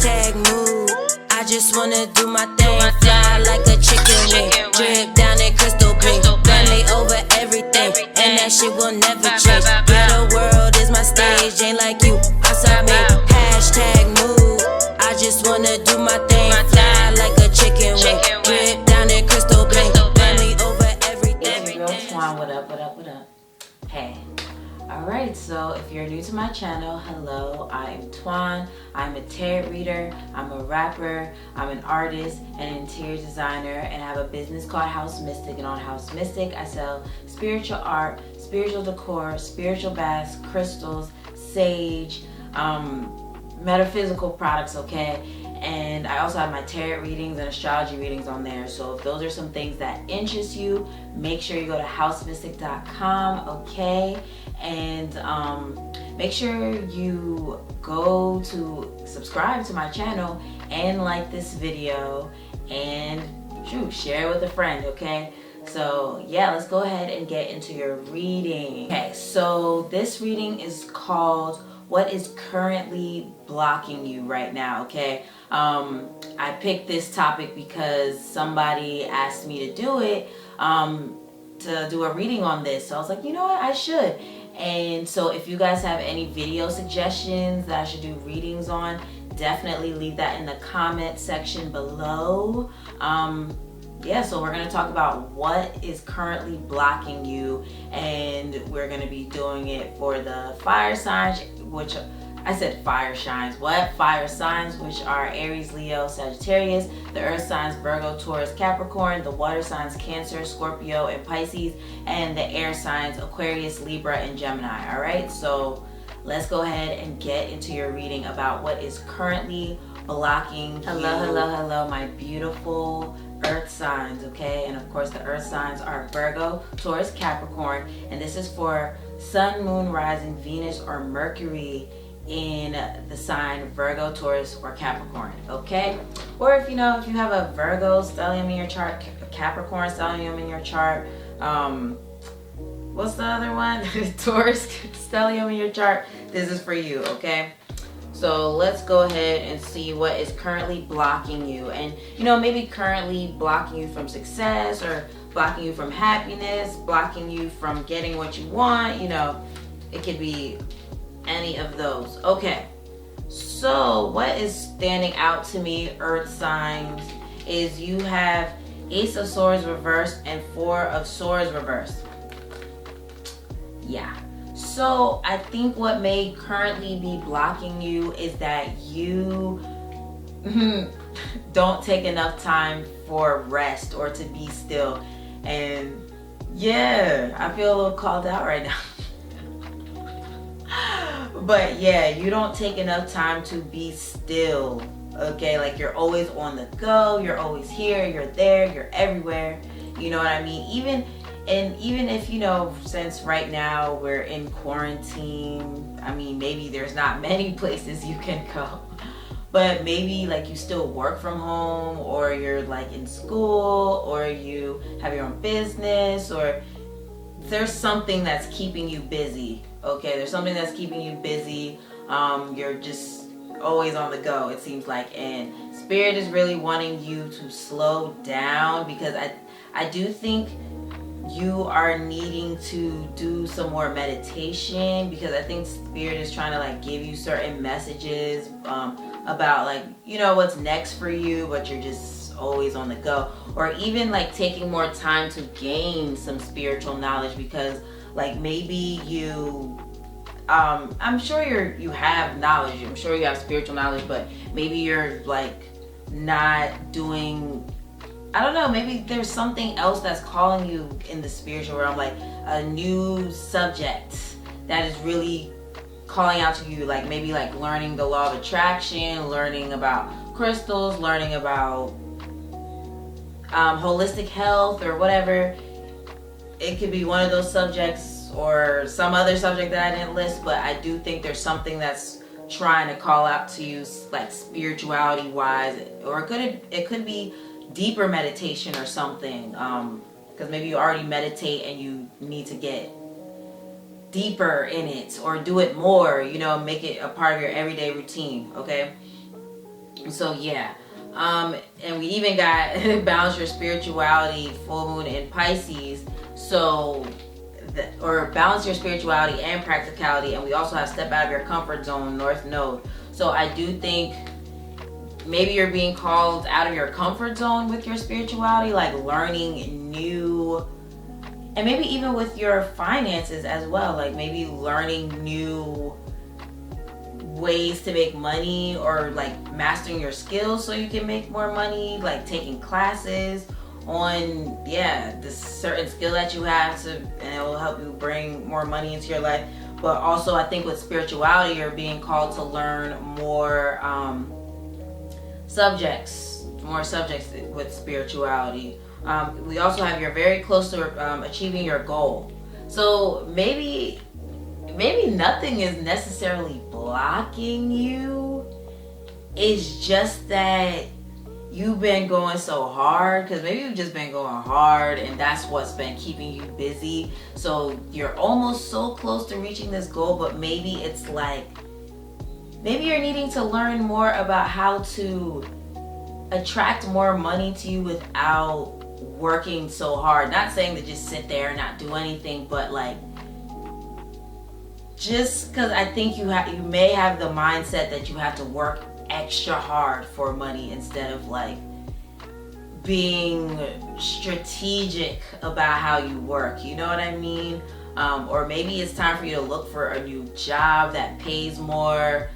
Hashtag move. I just wanna do my thing. Fly like a chicken wing. Drip down in crystal pink. Family over everything. And that shit will never change. Yeah, the world is my stage. Ain't like you, I submit. Hashtag move. I just wanna do my thing. Fly like a chicken wing. Drip down in crystal pink. Family over everything. It's your girl Twan. What up, what up, what up? Hey. Alright, so if you're new to my channel, hello, I'm Twan. I'm a tarot reader, I'm a rapper, I'm an artist and interior designer, and I have a business called House Mystik. And on House Mystik, I sell spiritual art, spiritual decor, spiritual baths, crystals, sage, metaphysical products, okay? And I also have my tarot readings and astrology readings on there. So if those are some things that interest you, make sure you go to housemystik.com, okay? And make sure you go to subscribe to my channel and like this video and share it with a friend, okay? So yeah, let's go ahead and get into your reading. Okay, so this reading is called What is Currently Blocking You Right Now, okay? I picked this topic because somebody asked me to do it, to do a reading on this. So I was like, you know what, I should. And so if you guys have any video suggestions that I should do readings on, definitely leave that in the comment section below. Yeah, so we're going to talk about what is currently blocking you, and we're going to be doing it for the fire signs, which I said fire signs. What? Fire signs, which are Aries, Leo, Sagittarius, the earth signs Virgo, Taurus, Capricorn, the water signs Cancer, Scorpio, and Pisces, and the air signs Aquarius, Libra, and Gemini. All right, so let's go ahead and get into your reading about what is currently blocking you. Hello, my beautiful earth signs, okay? And of course the earth signs are Virgo, Taurus, Capricorn, and this is for Sun, Moon, Rising, Venus, or Mercury in the sign Virgo, Taurus, or Capricorn, okay? Or if you have a Virgo stellium in your chart, Capricorn stellium in your chart, what's the other one? Taurus stellium in your chart, this is for you, okay? So let's go ahead and see what is currently blocking you. And maybe currently blocking you from success, or blocking you from happiness, blocking you from getting what you want. It could be any of those. Okay, so what is standing out to me, earth signs, is you have Ace of Swords reversed and Four of Swords reversed. Yeah. So I think what may currently be blocking you is that you don't take enough time for rest or to be still. And yeah, I feel a little called out right now. But yeah, you don't take enough time to be still, okay? Like you're always on the go, you're always here, you're there, you're everywhere. You know what I mean? Even if, since right now we're in quarantine, I mean, maybe there's not many places you can go, but maybe like you still work from home, or you're like in school, or you have your own business, or there's something that's keeping you busy, okay? There's something that's keeping you busy. You're just always on the go, it seems like, and Spirit is really wanting you to slow down, because I do think you are needing to do some more meditation, because I think Spirit is trying to like give you certain messages about like what's next for you, but you're just always on the go. Or even like taking more time to gain some spiritual knowledge, because like maybe you I'm sure you have knowledge, I'm sure you have spiritual knowledge, but maybe you're like not doing, I don't know, maybe there's something else that's calling you in the spiritual realm, like a new subject that is really calling out to you, like maybe like learning the law of attraction, learning about crystals, learning about holistic health, or whatever. It could be one of those subjects, or some other subject that I didn't list, but I do think there's something that's trying to call out to you, like spirituality wise, or it could be deeper meditation or something, because maybe you already meditate and you need to get deeper in it, or do it more, make it a part of your everyday routine, okay? So yeah. And we even got balance your spirituality, full moon in Pisces. So, or balance your spirituality and practicality. And we also have step out of your comfort zone, North Node. So I do think maybe you're being called out of your comfort zone with your spirituality, like learning new, and maybe even with your finances as well, like maybe learning new ways to make money, or like mastering your skills so you can make more money, like taking classes on this certain skill that you have to, and it will help you bring more money into your life. But also I think with spirituality, you're being called to learn more subjects with spirituality. We also have you're very close to achieving your goal. So maybe nothing is necessarily blocking you. It's just that you've been going so hard, because maybe you've just been going hard and that's what's been keeping you busy. So you're almost so close to reaching this goal, but maybe it's like, maybe you're needing to learn more about how to attract more money to you without working so hard. Not saying to just sit there and not do anything, but like, just because I think you may have the mindset that you have to work extra hard for money instead of like being strategic about how you work. You know what I mean? Or maybe it's time for you to look for a new job that pays more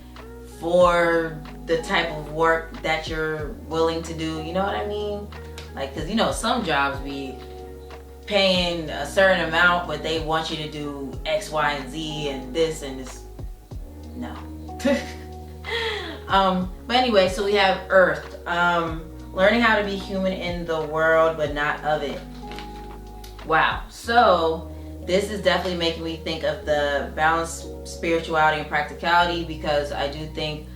for the type of work that you're willing to do. You know what I mean? Like, because you know, some jobs be paying a certain amount, but they want you to do X, Y, and Z and this and this. No. But anyway, so we have Earth. Learning how to be human in the world, but not of it. Wow. So this is definitely making me think of the balance, spirituality, and practicality, because I do think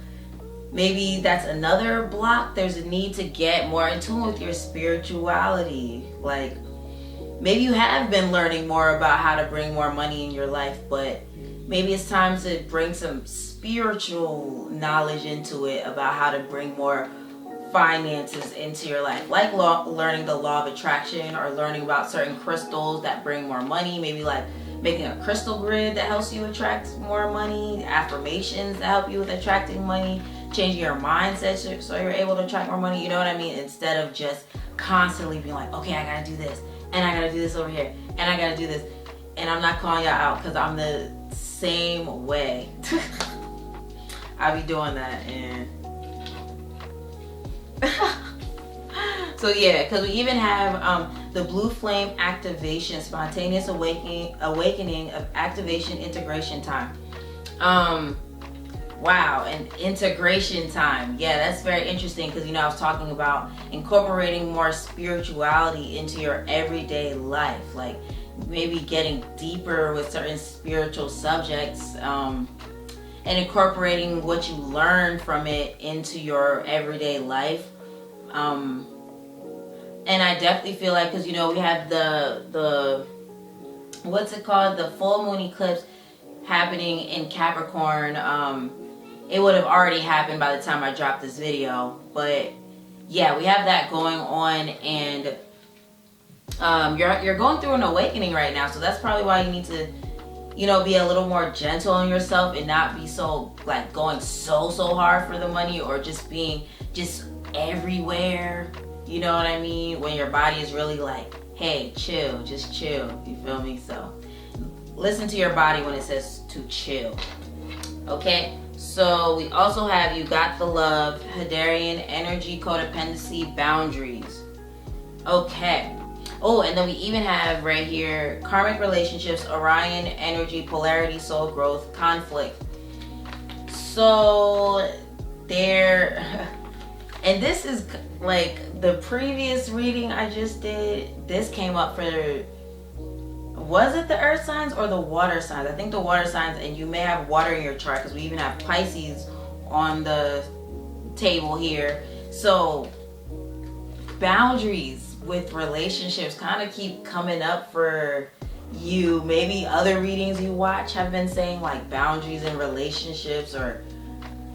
maybe that's another block. There's a need to get more in tune with your spirituality. Like, maybe you have been learning more about how to bring more money in your life, but maybe it's time to bring some spiritual knowledge into it about how to bring more finances into your life, like learning the law of attraction, or learning about certain crystals that bring more money. Maybe like making a crystal grid that helps you attract more money, affirmations that help you with attracting money, changing your mindset so you're able to attract more money. You know what I mean? Instead of just constantly being like, okay, I gotta do this, and I gotta do this over here, and I gotta do this. And I'm not calling y'all out, because I'm the same way. I be doing that, and so yeah, because we even have the blue flame activation, spontaneous awakening of activation integration time. Wow, and integration time. Yeah, that's very interesting, because you know, I was talking about incorporating more spirituality into your everyday life, like maybe getting deeper with certain spiritual subjects, and incorporating what you learn from it into your everyday life. And I definitely feel like, because you know, we have the what's it called, the full moon eclipse happening in Capricorn. It would have already happened by the time I dropped this video, but yeah, we have that going on, and you're going through an awakening right now. So that's probably why you need to, you know, be a little more gentle on yourself and not be so like going so hard for the money, or just being just everywhere. You know what I mean? When your body is really like, hey, chill, just chill. You feel me? So listen to your body when it says to chill. Okay? So we also have you got the love, Hadarian energy, codependency, boundaries. Okay. Oh, and then we even have right here karmic relationships, Orion energy, polarity, soul growth, conflict. So there, and this is like the previous reading I just did. This came up for, was it the earth signs or the water signs? I think the water signs, and you may have water in your chart, because we even have Pisces on the table here. So boundaries with relationships kind of keep coming up for you. Maybe other readings you watch have been saying like boundaries in relationships, or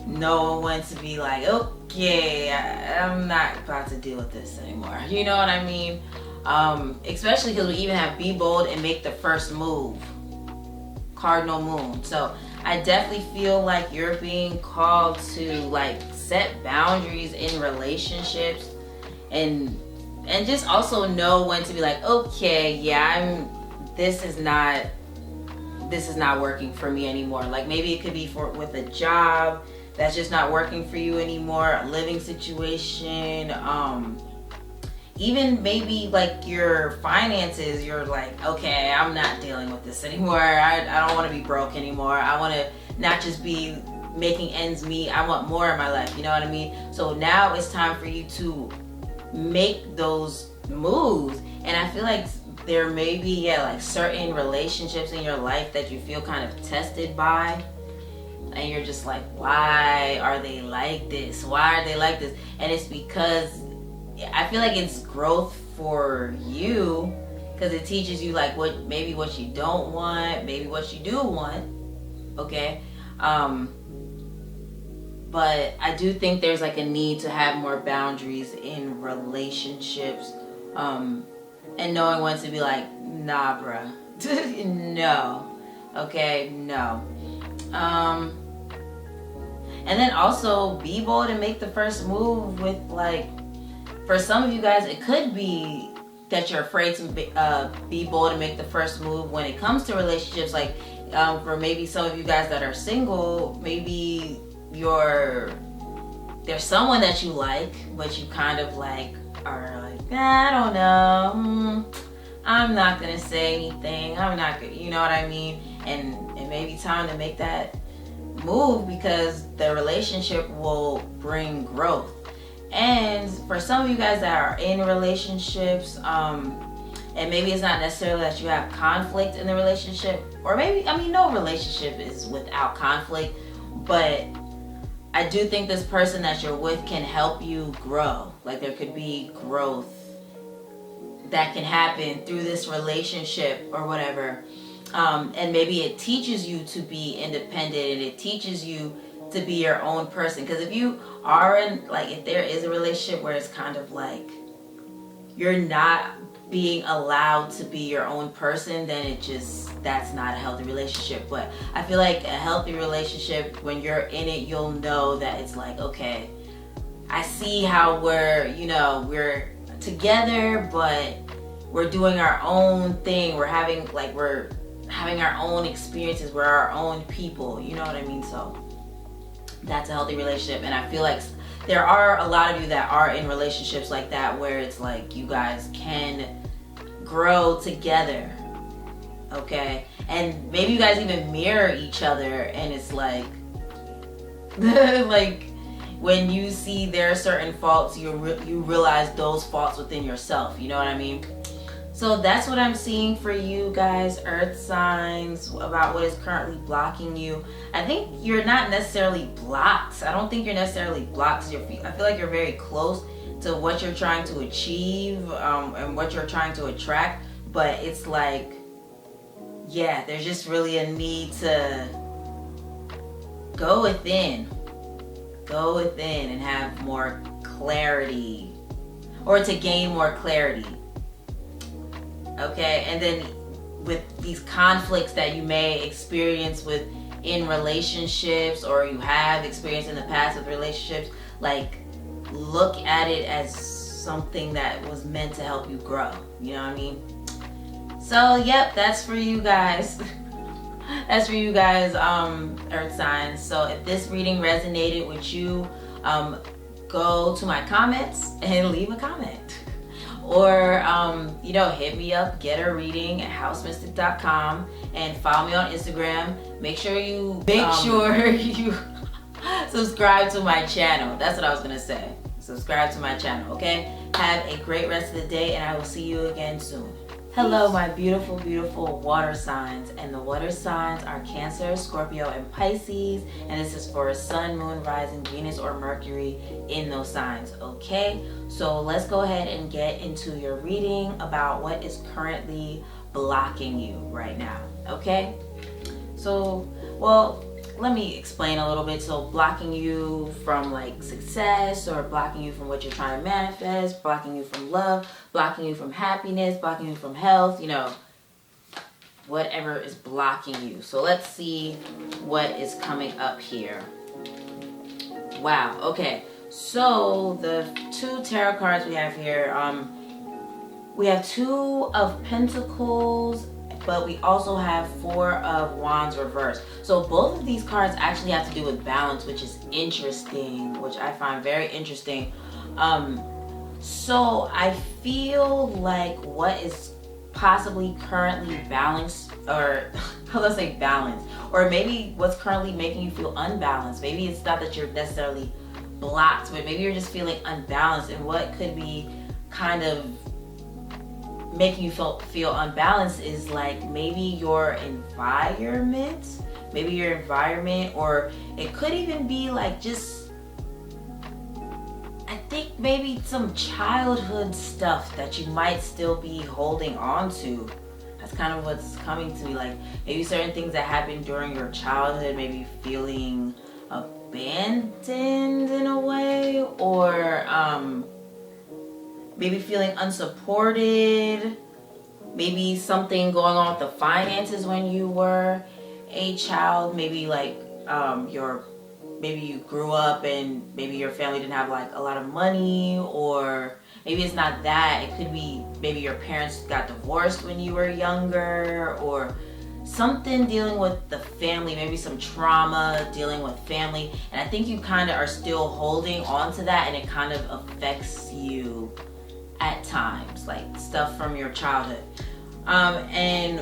know when to be like, okay, I'm not about to deal with this anymore. You know what I mean? Especially because we even have be bold and make the first move. Cardinal moon. So I definitely feel like you're being called to like set boundaries in relationships and just also know when to be like, okay, yeah, this is not working for me anymore. Like maybe it could be with a job that's just not working for you anymore, a living situation, even maybe like your finances. You're like, okay, I'm not dealing with this anymore. I don't want to be broke anymore. I want to not just be making ends meet. I want more in my life. You know what I mean? So now it's time for you to make those moves. And I feel like there may be like certain relationships in your life that you feel kind of tested by, and you're just like, why are they like this? Why are they like this? And it's because I feel like it's growth for you, because it teaches you like what you don't want, maybe what you do want. Okay. But I do think there's like a need to have more boundaries in relationships, and knowing when to be like, nah, bruh. No. Okay, no. And then also be bold and make the first move with like, for some of you guys, it could be that you're afraid to be bold and make the first move when it comes to relationships. Like for maybe some of you guys that are single, maybe there's someone that you like, but you kind of like are like, I don't know, I'm not gonna say anything, I'm not gonna, you know what I mean? And it may be time to make that move because the relationship will bring growth. And for some of you guys that are in relationships, and maybe it's not necessarily that you have conflict in the relationship, or maybe, I mean, no relationship is without conflict, but I do think this person that you're with can help you grow. Like there could be growth that can happen through this relationship or whatever. And maybe it teaches you to be independent, and it teaches you to be your own person. Because if you are in, like, if there is a relationship where it's kind of like you're not being allowed to be your own person, then that's not a healthy relationship. But I feel like a healthy relationship, when you're in it, you'll know that it's like, okay, I see how we're together, but we're doing our own thing. We're having our own experiences. We're our own people. You know what I mean? So that's a healthy relationship. And I feel like there are a lot of you that are in relationships like that, where it's like you guys can grow together. Okay? And maybe you guys even mirror each other, and it's like like when you see their certain faults, you realize those faults within yourself. You know what I mean? So that's what I'm seeing for you guys, earth signs, about what is currently blocking you. I think you're not necessarily blocked. I don't think you're necessarily blocked. I feel like you're very close to what you're trying to achieve, and what you're trying to attract. But it's like, yeah, there's just really a need to go within and have more clarity, or to gain more clarity. Okay, and then with these conflicts that you may experience in relationships, or you have experienced in the past with relationships, like look at it as something that was meant to help you grow. You know what I mean? So yep, that's for you guys. That's for you guys, earth signs. So if this reading resonated with you, go to my comments and leave a comment. Or, hit me up, get a reading at housemystik.com, and follow me on Instagram. Make sure you subscribe to my channel. That's what I was going to say. Subscribe to my channel, okay? Have a great rest of the day, and I will see you again soon. Hello, my beautiful, beautiful water signs. And the water signs are Cancer, Scorpio, and Pisces. And this is for Sun, Moon, Rising, Venus, or Mercury in those signs, okay? So let's go ahead and get into your reading about what is currently blocking you right now, okay? So, well, let me explain a little bit. So blocking you from like success, or blocking you from what you're trying to manifest, blocking you from love, blocking you from happiness, blocking you from health, you know, whatever is blocking you. So let's see what is coming up here. Wow, okay. So the 2 tarot cards we have here, we have 2 of Pentacles, but we also have 4 of Wands reversed. So both of these cards actually have to do with balance, which is interesting, which I find very interesting. So I feel like what is possibly currently balanced, or let's say balance, or maybe what's currently making you feel unbalanced. Maybe it's not that you're necessarily blocked, but maybe you're just feeling unbalanced. And what could be kind of making you feel unbalanced is like maybe your environment, or it could even be like just, I think maybe some childhood stuff that you might still be holding on to. That's kind of what's coming to me. Like maybe certain things that happened during your childhood, maybe feeling abandoned in a way, or maybe feeling unsupported, maybe something going on with the finances when you were a child, maybe like maybe you grew up and maybe your family didn't have like a lot of money, or maybe it's not that, it could be maybe your parents got divorced when you were younger, or something dealing with the family, maybe some trauma dealing with family. And I think you kind of are still holding on to that, and it kind of affects you at times, like stuff from your childhood. And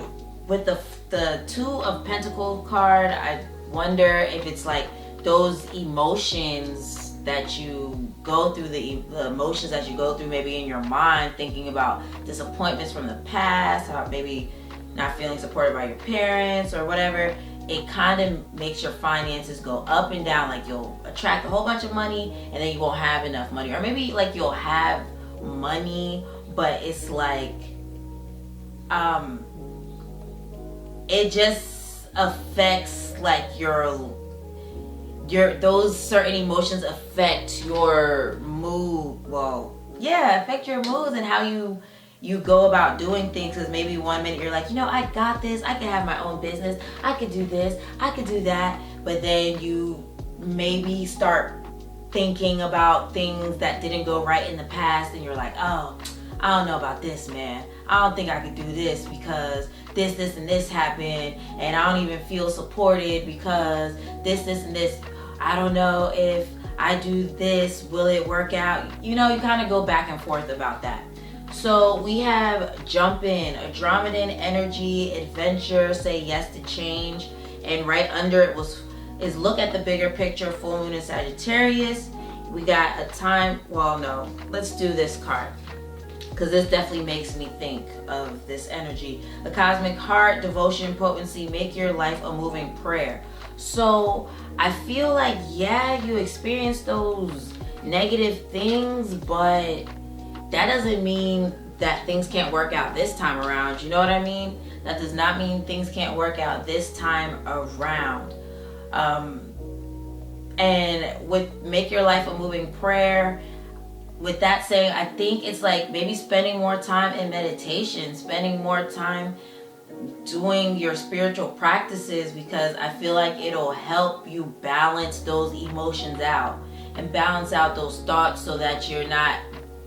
with the 2 of Pentacles card, I wonder if it's like those emotions that you go through, the emotions that you go through maybe in your mind, thinking about disappointments from the past, how maybe not feeling supported by your parents or whatever. It kind of makes your finances go up and down. Like you'll attract a whole bunch of money and then you won't have enough money, or maybe like you'll have money, but it's like it just affects like your those certain emotions affect your mood. Well, yeah, affect your moods and how you go about doing things. Because maybe one minute you're like, you know, I got this, I can have my own business, I could do this, I could do that, but then you maybe start thinking about things that didn't go right in the past, and you're like, oh, I don't know about this, man. I don't think I could do this because this and this happened, and I don't even feel supported because this and this. I don't know if I do this, will it work out? You know, you kind of go back and forth about that. So we have jump in, Andromedan energy, adventure, say yes to change, and right under it is look at the bigger picture, full moon in Sagittarius. We got a time, well no, let's do this card, because this definitely makes me think of this energy. The cosmic heart, devotion, potency, make your life a moving prayer. So I feel like, yeah, you experience those negative things, but that doesn't mean that things can't work out this time around. You know what I mean? That does not mean things can't work out this time around. And with make your life a moving prayer, with that saying, I think it's like maybe spending more time in meditation, spending more time doing your spiritual practices, because I feel like it'll help you balance those emotions out and balance out those thoughts, so that you're not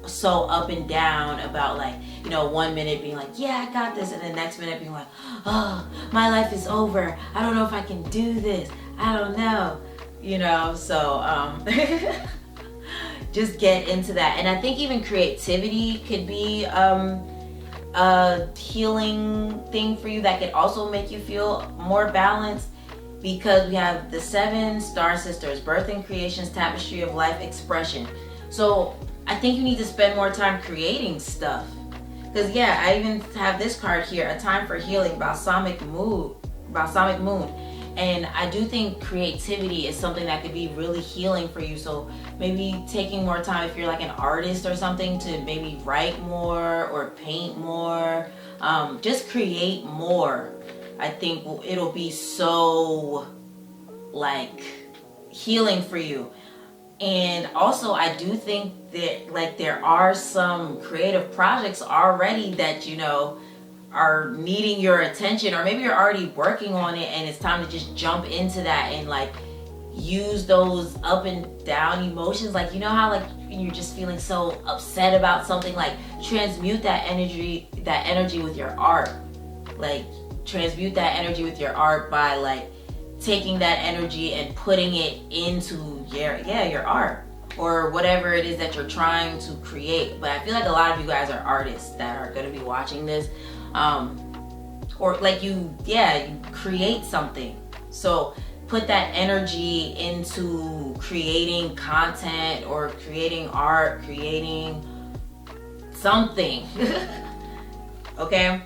so up and down about, like, you know, one minute being like, yeah, I got this, and the next minute being like, oh, my life is over, I don't know if I can do this, I don't know, you know. So just get into that. And I think even creativity could be a healing thing for you that could also make you feel more balanced, because we have the 7 star sisters, birth and creations, tapestry of life, expression. So I think you need to spend more time creating stuff, because yeah, I even have this card here, a time for healing, balsamic moon. And I do think creativity is something that could be really healing for you. So maybe taking more time, if you're like an artist or something, to maybe write more or paint more, just create more. I think it'll be so like healing for you. And also I do think that like there are some creative projects already that, you know, are needing your attention, or maybe you're already working on it and it's time to just jump into that and like use those up and down emotions. Like, you know how like you're just feeling so upset about something, like transmute that energy with your art. Like transmute that energy with your art by like taking that energy and putting it into your art or whatever it is that you're trying to create. But I feel like a lot of you guys are artists that are going to be watching this, or like you create something. So put that energy into creating content or creating art, creating something. Okay,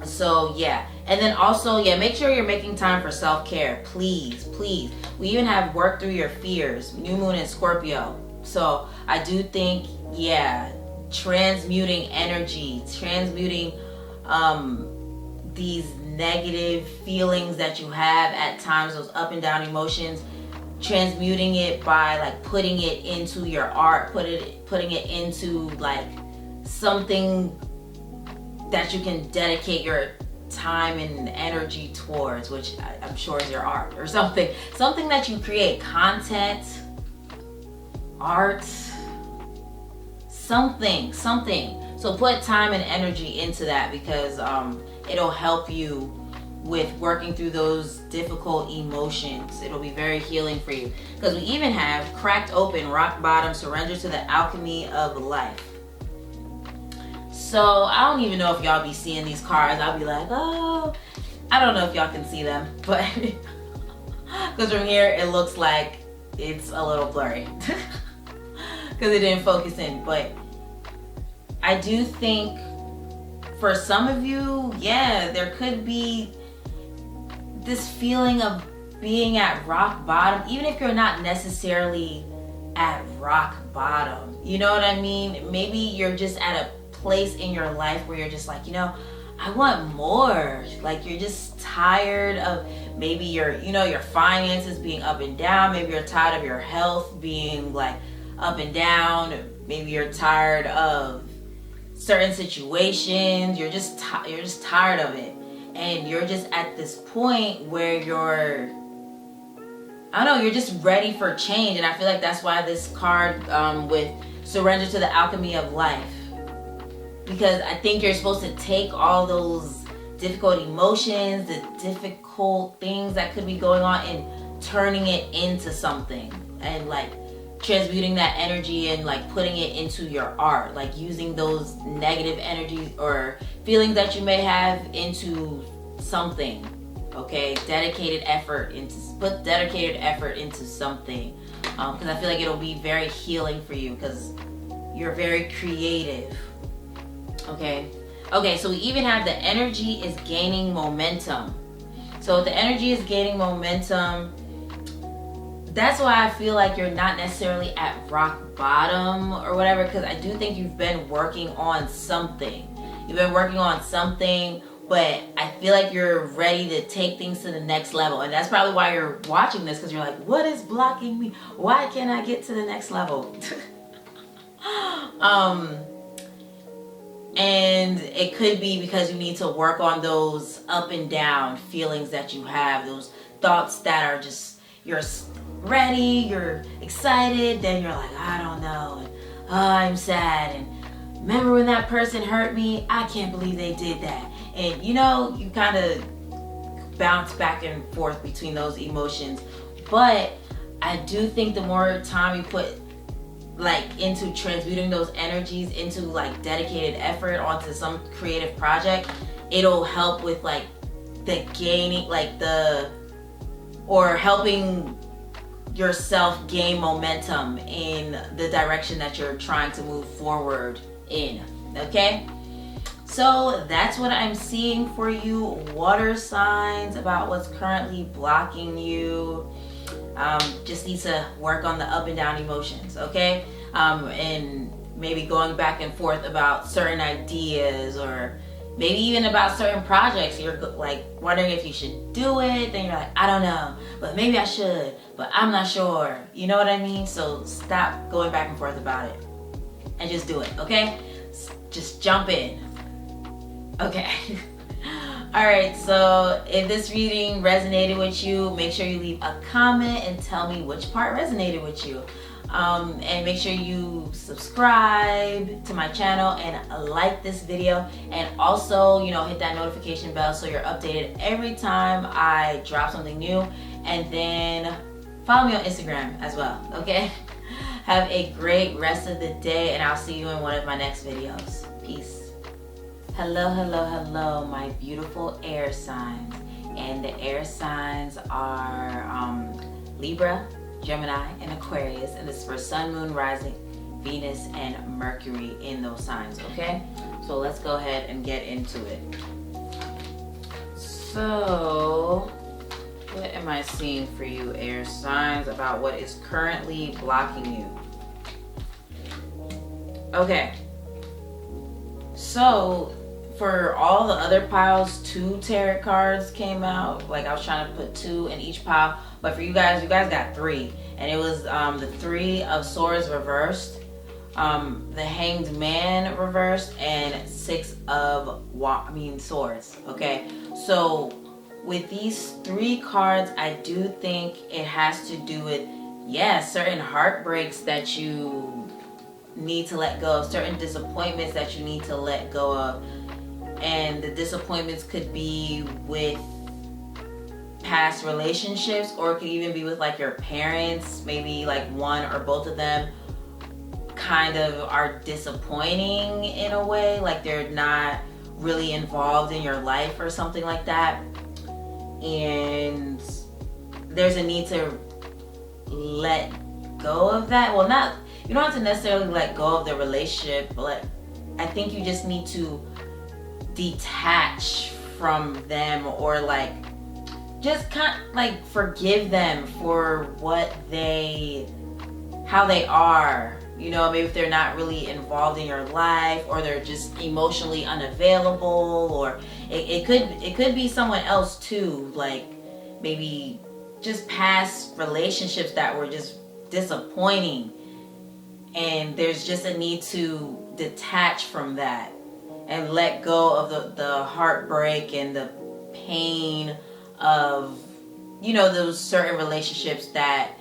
so yeah. And then also, make sure you're making time for self-care. Please. We even have work through your fears. New moon in Scorpio. So I do think, transmuting energy, transmuting these negative feelings that you have at times, those up and down emotions, transmuting it by like putting it into your art, putting it into like something that you can dedicate your time and energy towards, which I'm sure is your art or something that you create, content, art, something. So put time and energy into that, because it'll help you with working through those difficult emotions. It'll be very healing for you, because we even have cracked open, rock bottom, surrender to the alchemy of life. So I don't even know if y'all be seeing these cards. I'll be like, oh, I don't know if y'all can see them, but because from here it looks like it's a little blurry because it didn't focus in. But I do think for some of you, there could be this feeling of being at rock bottom, even if you're not necessarily at rock bottom. You know what I mean? Maybe you're just at a place in your life where you're just like, I want more. Like you're just tired of maybe your finances being up and down. Maybe you're tired of your health being like up and down. Maybe you're tired of certain situations. You're just tired of it, and you're just at this point where you're just ready for change. And I feel like that's why this card with surrender to the alchemy of life. Because I think you're supposed to take all those difficult emotions, the difficult things that could be going on, and turning it into something, and like transmuting that energy and like putting it into your art, like using those negative energies or feelings that you may have into something. Okay, put dedicated effort into something, because I feel like it'll be very healing for you, because you're very creative. Okay, so we even have the energy is gaining momentum. So the energy is gaining momentum. That's why I feel like you're not necessarily at rock bottom or whatever, because I do think you've been working on something. But I feel like you're ready to take things to the next level. And that's probably why you're watching this, because you're like, what is blocking me? Why can't I get to the next level? And it could be because you need to work on those up and down feelings that you have, those thoughts that are just, you're ready, you're excited, then you're like, I don't know, and I'm sad, and remember when that person hurt me? I can't believe they did that. And you kind of bounce back and forth between those emotions. But I do think the more time you put like into transmuting those energies into like dedicated effort onto some creative project, it'll help with like the gaining, like or helping yourself gain momentum in the direction that you're trying to move forward in. Okay, so that's what I'm seeing for you, water signs, about what's currently blocking you. Just need to work on the up and down emotions, okay? And maybe going back and forth about certain ideas, or maybe even about certain projects. You're like wondering if you should do it. Then you're like, I don't know, but maybe I should, but I'm not sure. You know what I mean? So stop going back and forth about it and just do it, okay? Just jump in. Okay. Alright, so if this reading resonated with you, make sure you leave a comment and tell me which part resonated with you. And make sure you subscribe to my channel and like this video, and also, you know, hit that notification bell so you're updated every time I drop something new. And then follow me on Instagram as well, okay? Have a great rest of the day, and I'll see you in one of my next videos. Peace. Hello, hello, hello, my beautiful air signs. And the air signs are Libra, Gemini, and Aquarius. And this is for Sun, Moon, Rising, Venus, and Mercury in those signs, okay? So let's go ahead and get into it. So, what am I seeing for you, air signs, about what is currently blocking you? Okay. So, for all the other piles, 2 tarot cards came out. Like, I was trying to put 2 in each pile, but for you guys got 3, and it was the 3 of Swords reversed, the Hanged Man reversed, and 6 of Swords. Okay, so with these 3 cards, I do think it has to do with, yeah, certain heartbreaks that you need to let go of, certain disappointments that you need to let go of. And the disappointments could be with past relationships, or it could even be with like your parents. Maybe like one or both of them kind of are disappointing in a way, like they're not really involved in your life or something like that. And there's a need to let go of that. Well, not, you don't have to necessarily let go of the relationship, but I think you just need to detach from them, or like just kind of like forgive them for how they are. You know, maybe if they're not really involved in your life, or they're just emotionally unavailable, or it could be someone else too, like maybe just past relationships that were just disappointing, and there's just a need to detach from that and let go of the heartbreak and the pain of, you know, those certain relationships that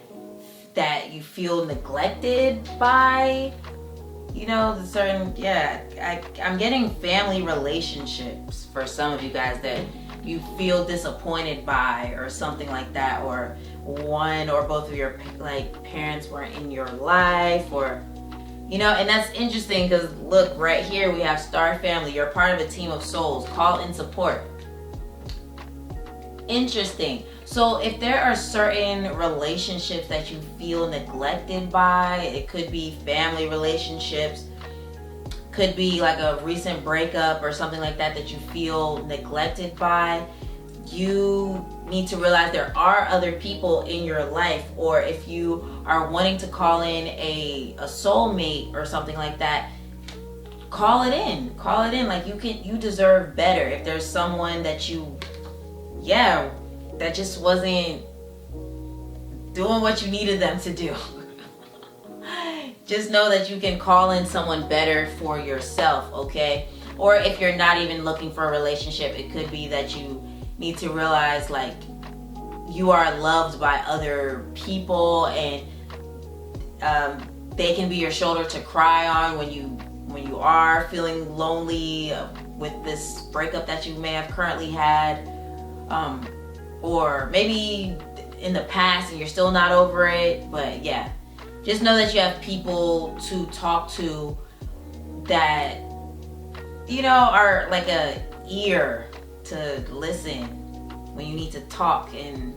you feel neglected by, you know, the certain, yeah, I'm getting family relationships for some of you guys that you feel disappointed by, or something like that, or one or both of your like parents weren't in your life, or, you know. And that's interesting because look, right here we have Star Family. You're part of a team of souls. Call in support. Interesting. So if there are certain relationships that you feel neglected by, it could be family relationships, could be like a recent breakup or something like that that you feel neglected by, you need to realize there are other people in your life. Or if you are wanting to call in a soulmate or something like that, call it in. Like, you deserve better. If there's someone that that just wasn't doing what you needed them to do, just know that you can call in someone better for yourself, okay? Or if you're not even looking for a relationship, it could be that you need to realize, like, you are loved by other people, and they can be your shoulder to cry on when you are feeling lonely with this breakup that you may have currently had, or maybe in the past and you're still not over it. But yeah, just know that you have people to talk to that, you know, are like a ear to listen when you need to talk, and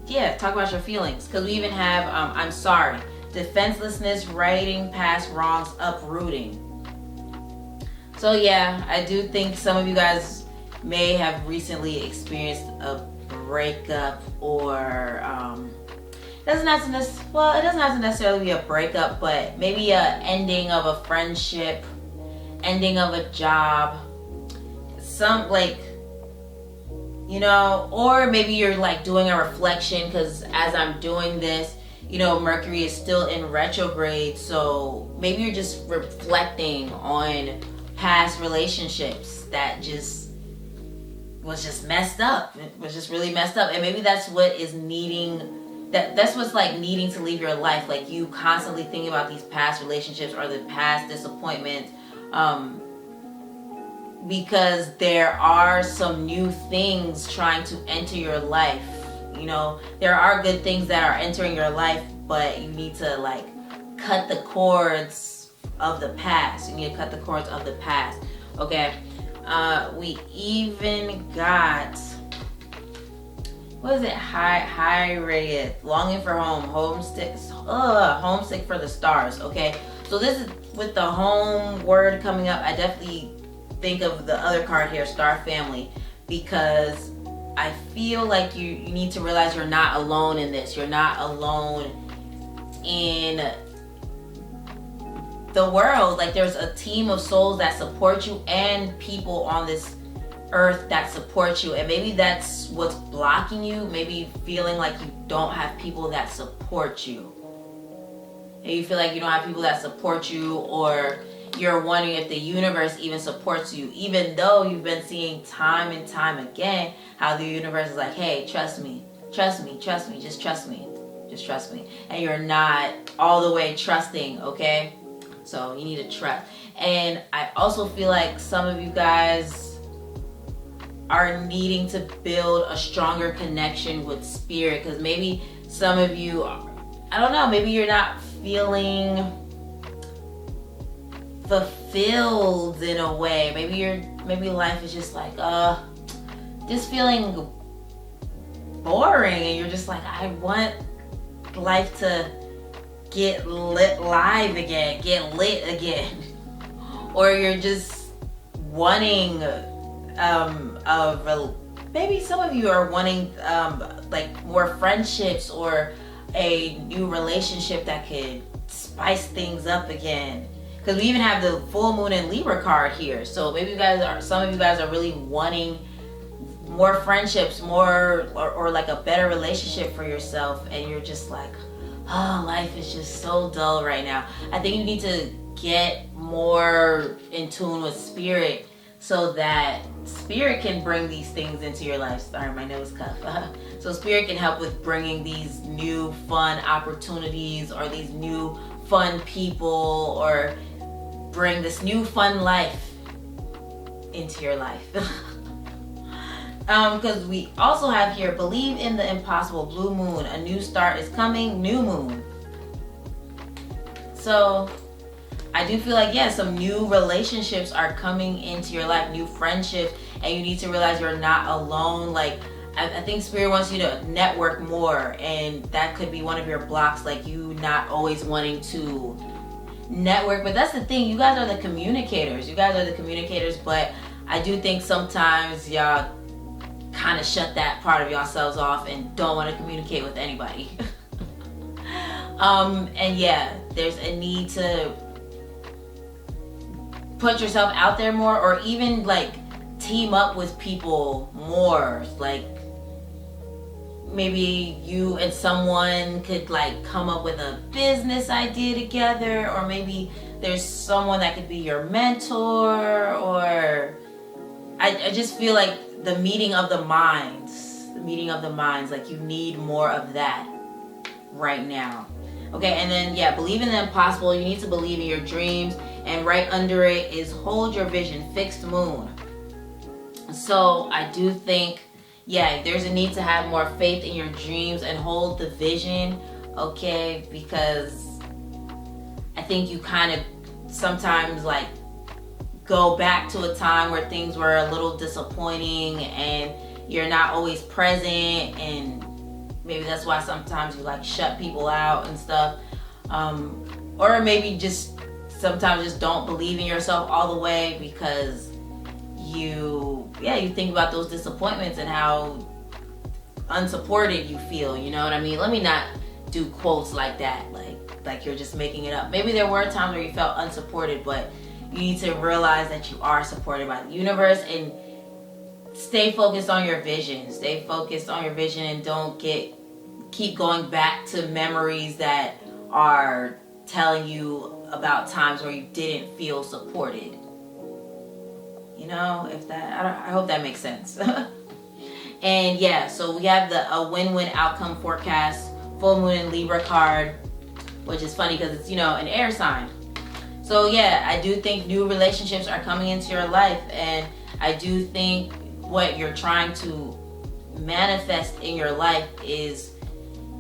yeah, talk about your feelings. Because we even have I'm sorry, defenselessness, righting past wrongs, uprooting. So yeah, I do think some of you guys may have recently experienced a breakup, or it doesn't have to necessarily be a breakup, but maybe a ending of a friendship, ending of a job, some like, you know, or maybe you're like doing a reflection, because as I'm doing this, you know, Mercury is still in retrograde, so maybe you're just reflecting on past relationships that just was just messed up. It was just really messed up, and maybe that's what is needing. That's what's like needing to leave your life. Like you constantly thinking about these past relationships or the past disappointments, because there are some new things trying to enter your life. You know, there are good things that are entering your life, but you need to like cut the cords of the past. You need to cut the cords of the past. Okay. We even got, what is it? High rated, longing for home, homesick for the stars. Okay. So this is with the home word coming up. I definitely think of the other card here, Star Family, because I feel like you need to realize you're not alone in this. You're not alone in the world. Like there's a team of souls that support you and people on this earth that support you. And maybe that's what's blocking you. Maybe feeling like you don't have people that support you. And you feel like you don't have people that support you, or you're wondering if the universe even supports you, even though you've been seeing time and time again how the universe is like, hey, trust me, just trust me. And you're not all the way trusting, okay? So you need to trust. And I also feel like some of you guys are needing to build a stronger connection with spirit, because maybe some of you, I don't know, maybe you're not feeling fulfilled in a way. Maybe life is just like just feeling boring, and you're just like, I want life to get lit again. Or you're just wanting maybe some of you are wanting like more friendships or a new relationship that could spice things up again. Because we even have the full moon and Libra card here. So maybe some of you guys are really wanting more friendships, or like a better relationship for yourself. And you're just like, oh, life is just so dull right now. I think you need to get more in tune with spirit, so that spirit can bring these things into your life. Sorry, my nose cuff. So spirit can help with bringing these new fun opportunities, or these new fun people, or bring this new fun life into your life. Because we also have here, believe in the impossible, blue moon, a new start is coming, new moon. So I do feel like, yeah, some new relationships are coming into your life, new friendships, and you need to realize you're not alone. Like I think spirit wants you to network more, and that could be one of your blocks, like you not always wanting to network. But that's the thing, you guys are the communicators. But I do think sometimes y'all kind of shut that part of yourselves off and don't want to communicate with anybody. And yeah, there's a need to put yourself out there more, or even like team up with people more. Like maybe you and someone could like come up with a business idea together, or maybe there's someone that could be your mentor, or I just feel like the meeting of the minds, like you need more of that right now. Okay, and then yeah, believe in the impossible. You need to believe in your dreams, and right under it is hold your vision, fixed moon. So I do think, yeah, there's a need to have more faith in your dreams and hold the vision, okay? Because I think you kind of sometimes like go back to a time where things were a little disappointing and you're not always present, and maybe that's why sometimes you like shut people out and stuff. Or maybe just sometimes just don't believe in yourself all the way, because you think about those disappointments and how unsupported you feel, you know what I mean? Let me not do quotes like that, like you're just making it up. Maybe there were times where you felt unsupported, but you need to realize that you are supported by the universe, and stay focused on your vision. Stay focused on your vision and don't keep going back to memories that are telling you about times where you didn't feel supported. You know, I hope that makes sense. And yeah, so we have a win-win outcome forecast, full moon in Libra card, which is funny because it's, you know, an air sign. So yeah, I do think new relationships are coming into your life, and I do think what you're trying to manifest in your life is,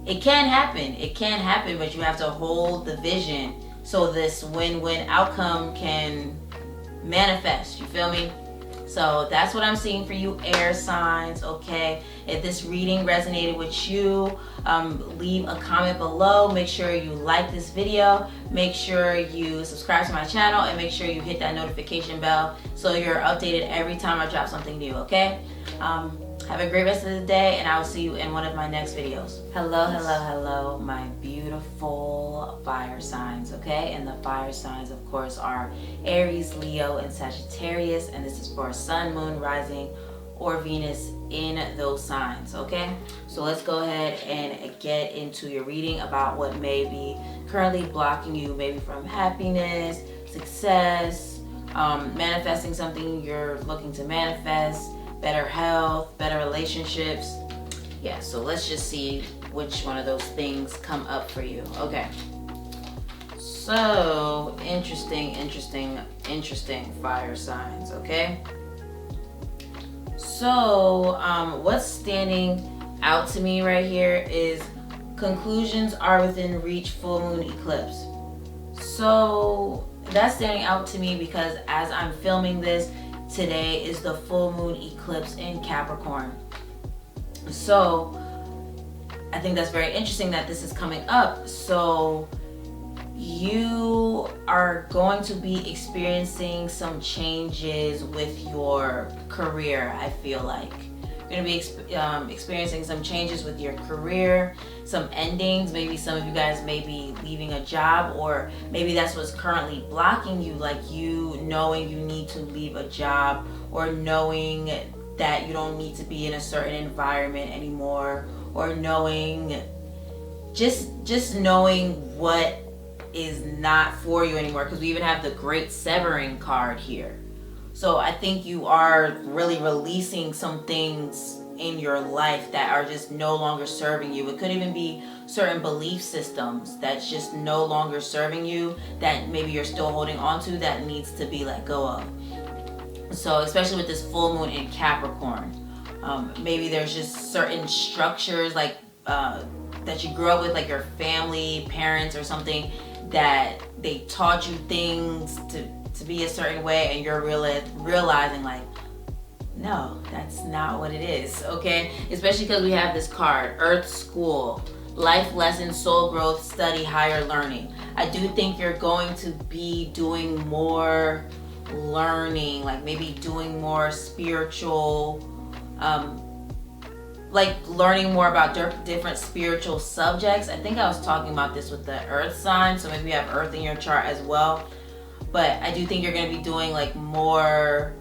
it can happen, but you have to hold the vision so this win-win outcome can manifest. You feel me? So that's what I'm seeing for you, air signs, okay? If this reading resonated with you, leave a comment below. Make sure you like this video. Make sure you subscribe to my channel, and make sure you hit that notification bell so you're updated every time I drop something new, okay? Have a great rest of the day, and I will see you in one of my next videos. Hello, my beautiful fire signs, okay? And the fire signs, of course, are Aries, Leo, and Sagittarius. And this is for Sun, Moon, Rising, or Venus in those signs, okay? So let's go ahead and get into your reading about what may be currently blocking you, maybe from happiness, success, manifesting something you're looking to manifest, better health, better relationships. Yeah, so let's just see which one of those things come up for you. Okay. So, interesting fire signs, okay? So, what's standing out to me right here is conclusions are within reach, full moon eclipse. So, that's standing out to me because as I'm filming this, today is the full moon eclipse in Capricorn. So I think that's very interesting that this is coming up. So you are going to be experiencing some changes with your career, I feel like. You're going to be experiencing some changes with your career, some endings. Maybe some of you guys may be leaving a job, or maybe that's what's currently blocking you, like you knowing you need to leave a job, or knowing that you don't need to be in a certain environment anymore, or knowing, just knowing what is not for you anymore, because we even have the Great Severing card here. So I think you are really releasing some things in your life that are just no longer serving you. It could even be certain belief systems that's just no longer serving you, that maybe you're still holding on to, that needs to be let go of. So especially with this full moon in Capricorn, maybe there's just certain structures like that you grew up with, like your family, parents or something, that they taught you things to be a certain way, and you're realizing like, no, that's not what it is, okay? Especially because we have this card, Earth School, life lessons, soul growth, study, higher learning. I do think you're going to be doing more learning, like maybe doing more spiritual, like learning more about different spiritual subjects. I think I was talking about this with the Earth sign, so maybe you have Earth in your chart as well. But I do think you're going to be doing like more,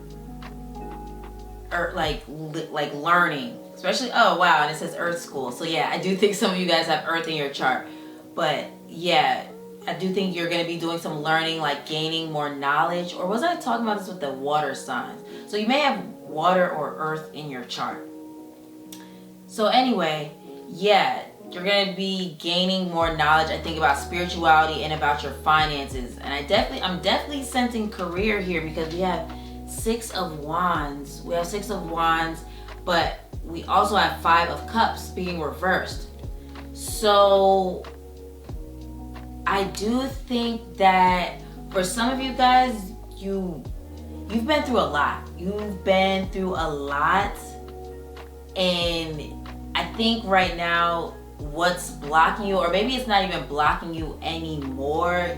like learning, especially, oh wow, and it says Earth School. So yeah, I do think some of you guys have Earth in your chart. But yeah, I do think you're going to be doing some learning, like gaining more knowledge. Or was I talking about this with the water signs? So you may have water or Earth in your chart. So anyway, yeah, you're going to be gaining more knowledge, I think, about spirituality and about your finances. And I'm definitely sensing career here, because we have 6 of Wands. We have 6 of Wands, but we also have 5 of Cups being reversed. So I do think that for some of you guys, you've been through a lot. You've been through a lot. And I think right now, what's blocking you, or maybe it's not even blocking you anymore,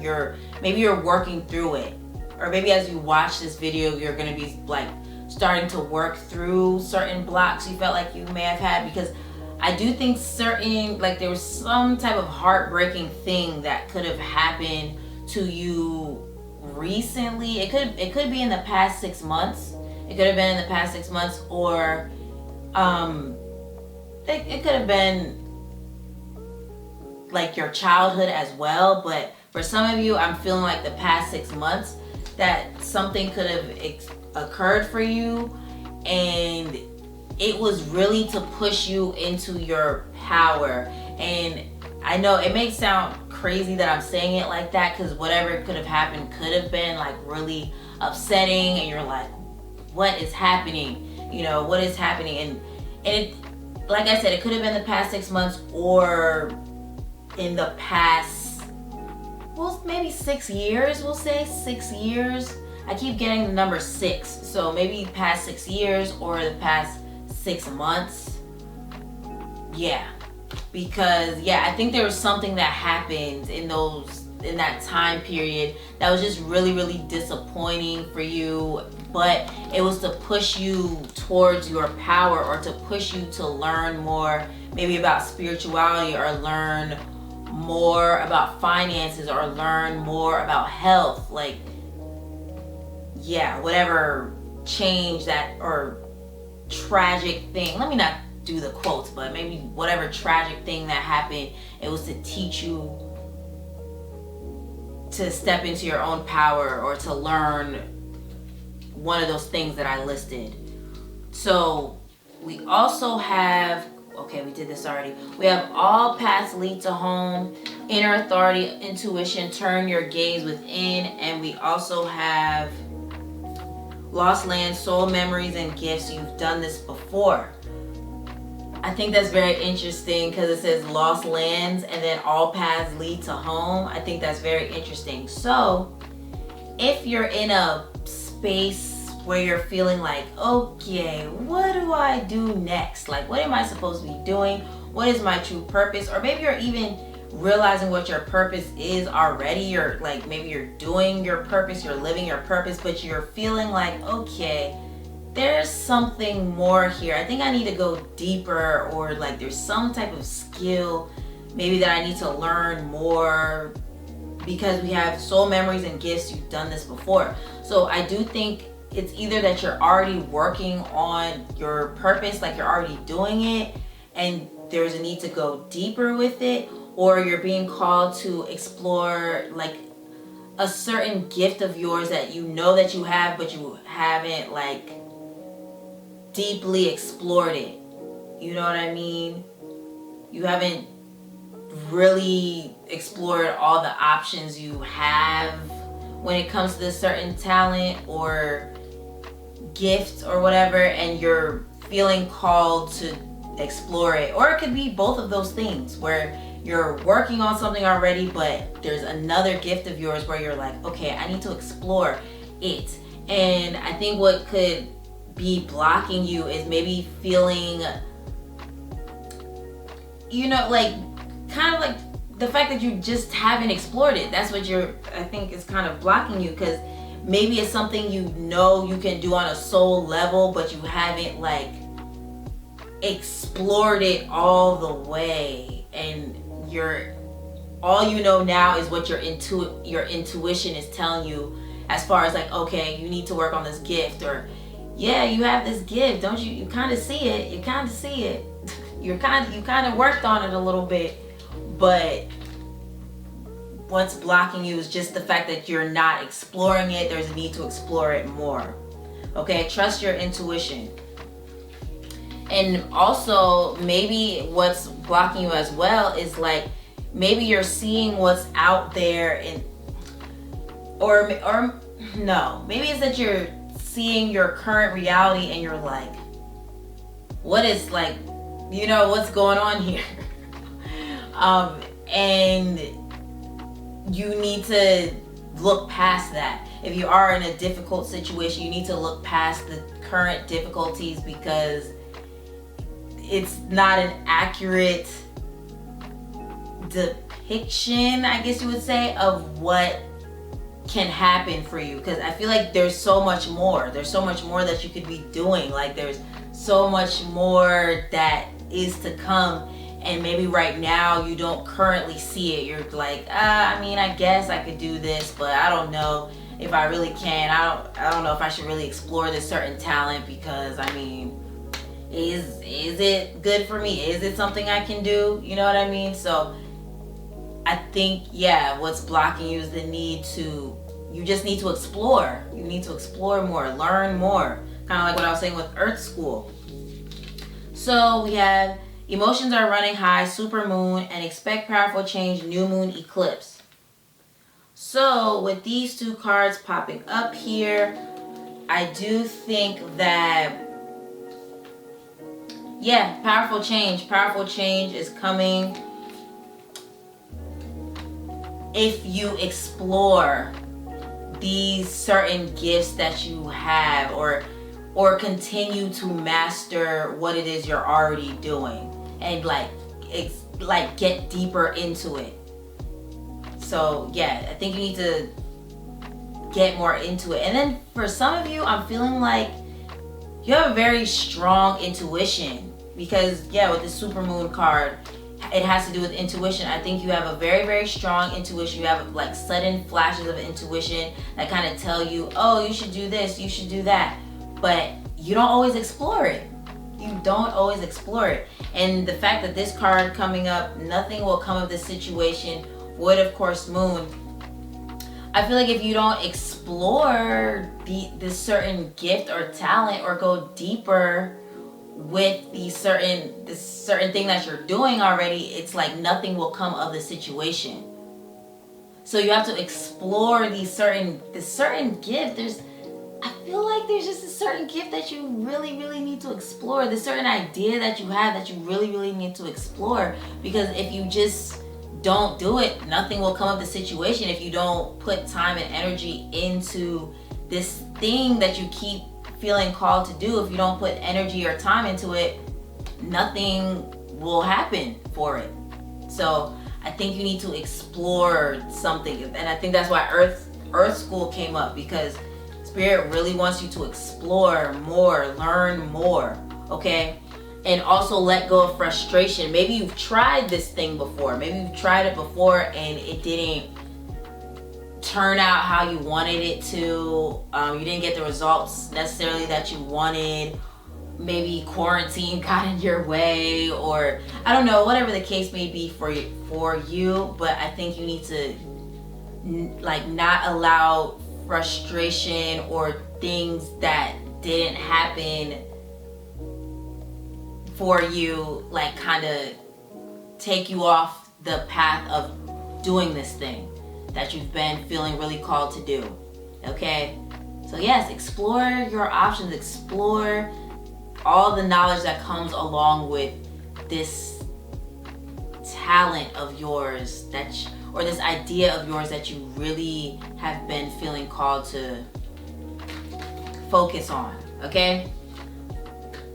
maybe you're working through it, or maybe as you watch this video, you're going to be like starting to work through certain blocks you felt like you may have had, because I do think like there was some type of heartbreaking thing that could have happened to you recently. It could be in the past 6 months. It could have been in the past 6 months, or it could have been like your childhood as well. But for some of you, I'm feeling like the past 6 months that something could have occurred for you, and it was really to push you into your power. And I know it may sound crazy that I'm saying it like that, because whatever could have happened could have been like really upsetting, and you're like, what is happening? You know, what is happening? And it, like I said, it could have been the past 6 months, or in the past, well, maybe 6 years, we'll say 6 years. I keep getting the number 6, so maybe past 6 years or the past 6 months. Yeah, because I think there was something that happened in that time period that was just really, really disappointing for you, but it was to push you towards your power, or to push you to learn more, maybe about spirituality, or learn more about finances, or learn more about health. Like, whatever change that, or tragic thing, let me not do the quotes, but maybe whatever tragic thing that happened, it was to teach you to step into your own power, or to learn one of those things that I listed. So we also have, okay, we did this already. We have all paths lead to home, inner authority, intuition, turn your gaze within. And we also have lost land, soul memories, and gifts. You've done this before. I think that's very interesting, because it says lost lands and then all paths lead to home. I think that's very interesting. So if you're in a space where you're feeling like, okay, what do I do next? Like, what am I supposed to be doing? What is my true purpose? Or maybe you're even realizing what your purpose is already. You're like, maybe you're doing your purpose, you're living your purpose, but you're feeling like, okay, there's something more here. I think I need to go deeper, or like there's some type of skill maybe that I need to learn more, because we have soul memories and gifts. You've done this before. So I do think it's either that you're already working on your purpose, like you're already doing it, and there's a need to go deeper with it, or you're being called to explore like a certain gift of yours that you know that you have, but you haven't like deeply explored it. You know what I mean? You haven't really explored all the options you have when it comes to this certain talent or gift or whatever, and you're feeling called to explore it. Or it could be both of those things, where you're working on something already, but there's another gift of yours where you're like, okay, I need to explore it. And I think what could be blocking you is maybe feeling, you know, like kind of like the fact that you just haven't explored it. That's what I think is kind of blocking you, because maybe it's something you know you can do on a soul level, but you haven't like explored it all the way, and all you know now is what your intuition is telling you, as far as like, okay, you need to work on this gift, or yeah, you have this gift, don't you? You kind of see it. You kind of worked on it a little bit, but what's blocking you is just the fact that you're not exploring it. There's a need to explore it more. Okay, trust your intuition. And also, maybe what's blocking you as well is like, maybe you're seeing what's out there, or no, maybe it's that you're seeing your current reality and you're like, what is, like, you know, what's going on here? And you need to look past that. If you are in a difficult situation, you need to look past the current difficulties, because it's not an accurate depiction, I guess you would say, of what can happen for you. Because I feel like there's so much more. There's so much more that you could be doing. Like, there's so much more that is to come, and maybe right now you don't currently see it. You're like, I mean, I guess I could do this, but I don't know if I really can. I don't know if I should really explore this certain talent, because I mean, is it good for me? Is it something I can do? You know what I mean? So I think, yeah, what's blocking you is the need to, you just need to explore. You need to explore more, learn more. Kind of like what I was saying with Earth School. So we have emotions are running high, super moon, and expect powerful change, new moon eclipse. So with these two cards popping up here, I do think that, yeah, powerful change is coming if you explore these certain gifts that you have, or continue to master what it is you're already doing, and like get deeper into it. So yeah, I think you need to get more into it. And then for some of you, I'm feeling like you have a very strong intuition, because yeah, with the supermoon card, it has to do with intuition. I think you have a very, very strong intuition. You have like sudden flashes of intuition that kind of tell you, oh, you should do this, you should do that. But you don't always explore it. You don't always explore it. And the fact that this card coming up, nothing will come of this situation, would of course moon. I feel like if you don't explore this certain gift or talent, or go deeper with this certain thing that you're doing already, it's like nothing will come of the situation. So you have to explore this certain gift. I feel like there's just a certain gift that you really, really need to explore. This certain idea that you have that you really, really need to explore. Because if you just don't do it, nothing will come of the situation. If you don't put time and energy into this thing that you keep feeling called to do, if you don't put energy or time into it, nothing will happen for it. So I think you need to explore something. And I think that's why Earth School came up, because Spirit really wants you to explore more, learn more, okay? And also let go of frustration. Maybe you've tried this thing before. Maybe you've tried it before and it didn't turn out how you wanted it to. You didn't get the results necessarily that you wanted. Maybe quarantine got in your way, or I don't know, whatever the case may be for you. But I think you need to like not allow frustration or things that didn't happen for you like kind of take you off the path of doing this thing that you've been feeling really called to do. Okay, so yes, explore your options, explore all the knowledge that comes along with this talent of yours or this idea of yours that you really have been feeling called to focus on. Okay,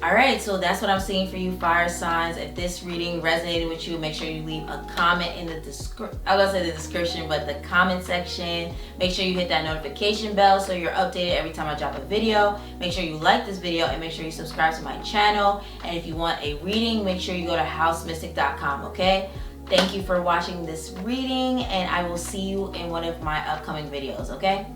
all right, so that's what I'm seeing for you, fire signs. If this reading resonated with you, make sure you leave a comment in the description, but the comment section. Make sure you hit that notification bell so you're updated every time I drop a video. Make sure you like this video and make sure you subscribe to my channel. And if you want a reading, make sure you go to housemystik.com, okay? Thank you for watching this reading, and I will see you in one of my upcoming videos, okay?